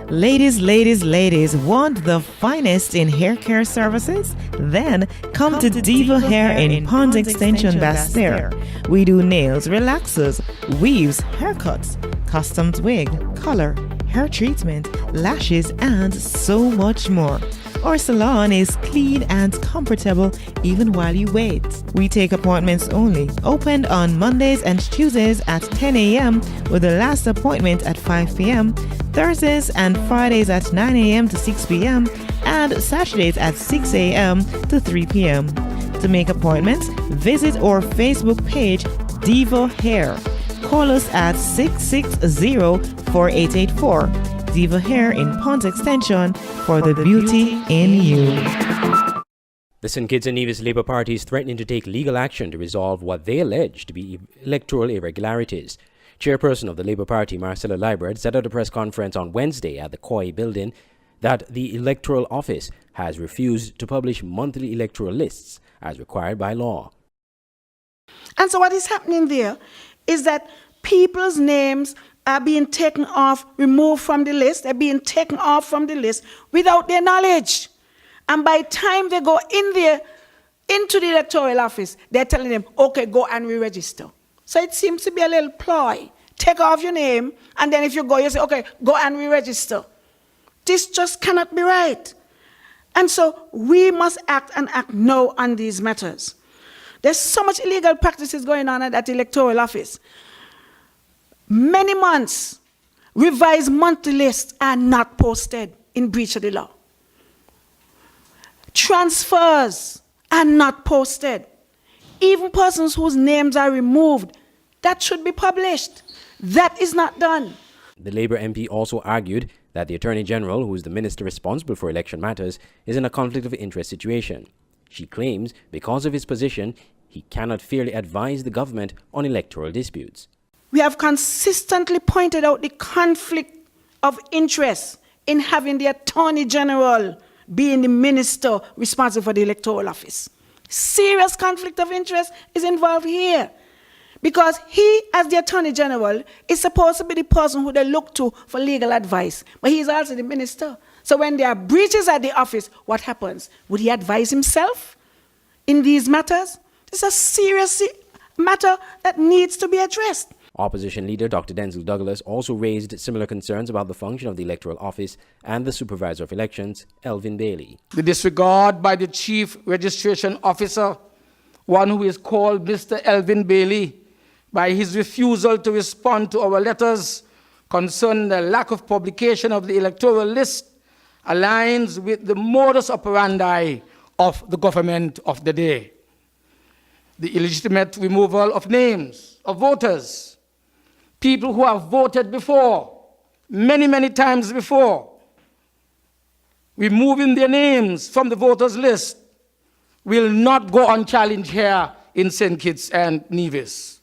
Ladies, want the finest in hair care services? Then come to Diva Hair in Pond Extension, Basse-Terre. We do nails, relaxers, weaves, haircuts, customs wig, color, hair treatment, lashes, and so much more. Our salon is clean and comfortable even while you wait. We take appointments only. Opened on Mondays and Tuesdays at 10 a.m. with the last appointment at 5 p.m. Thursdays and Fridays at 9 a.m. to 6 p.m. and Saturdays at 6 a.m. to 3 p.m. To make appointments, visit our Facebook page, Diva Hair. Call us at 660-4884. Diva Hair in Pont Extension for the beauty in you. The St. Kitts and Nevis Labour Party is threatening to take legal action to resolve what they allege to be electoral irregularities. Chairperson of the Labour Party, Marcella Librad, said at a press conference on Wednesday at the COI building that the Electoral Office has refused to publish monthly electoral lists as required by law. And so what is happening there is that people's names are being taken off, removed from the list. They're being taken off from the list without their knowledge. And by the time they go in there, into the electoral office, they're telling them, okay, go and re-register. So it seems to be a little ploy. Take off your name, and then if you go, you say, okay, go and re-register. This just cannot be right. And so we must act and act now on these matters. There's so much illegal practices going on at that electoral office. Many months, revised monthly lists are not posted in breach of the law. Transfers are not posted. Even persons whose names are removed, that should be published. That is not done. The Labour MP also argued that the Attorney General, who is the minister responsible for election matters, is in a conflict of interest situation. She claims because of his position, he cannot fairly advise the government on electoral disputes. We have consistently pointed out the conflict of interest in having the Attorney General being the minister responsible for the electoral office. Serious conflict of interest is involved here. Because he, as the Attorney General, is supposed to be the person who they look to for legal advice. But he is also the minister. So when there are breaches at the office, what happens? Would he advise himself in these matters? This is a serious matter that needs to be addressed. Opposition leader Dr. Denzil Douglas also raised similar concerns about the function of the Electoral Office and the Supervisor of Elections, Elvin Bailey. The disregard by the Chief Registration Officer, one who is called Mr. Elvin Bailey, by his refusal to respond to our letters concerning the lack of publication of the electoral list, aligns with the modus operandi of the government of the day. The illegitimate removal of names of voters, people who have voted before, many times before, removing their names from the voters list will not go unchallenged here in St. Kitts and Nevis.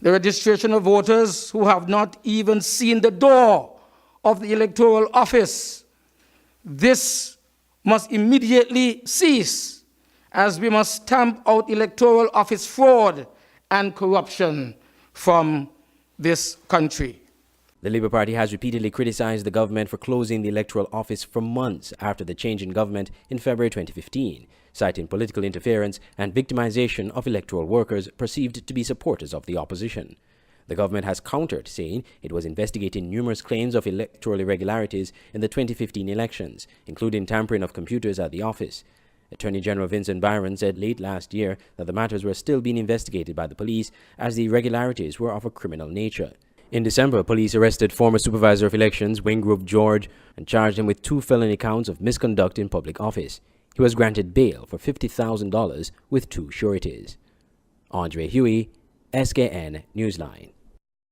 The registration of voters who have not even seen the door of the electoral office, this must immediately cease, as we must stamp out electoral office fraud and corruption from this country. The Labour Party has repeatedly criticized the government for closing the Electoral Office for months after the change in government in February 2015, citing political interference and victimization of electoral workers perceived to be supporters of the opposition. The government has countered, saying it was investigating numerous claims of electoral irregularities in the 2015 elections, including tampering of computers at the office. Attorney General Vincent Byron said late last year that the matters were still being investigated by the police as the irregularities were of a criminal nature. In December, police arrested former Supervisor of Elections Wingrove George and charged him with 2 felony counts of misconduct in public office. He was granted bail for $50,000 with 2 sureties. Andre Huey, SKN Newsline.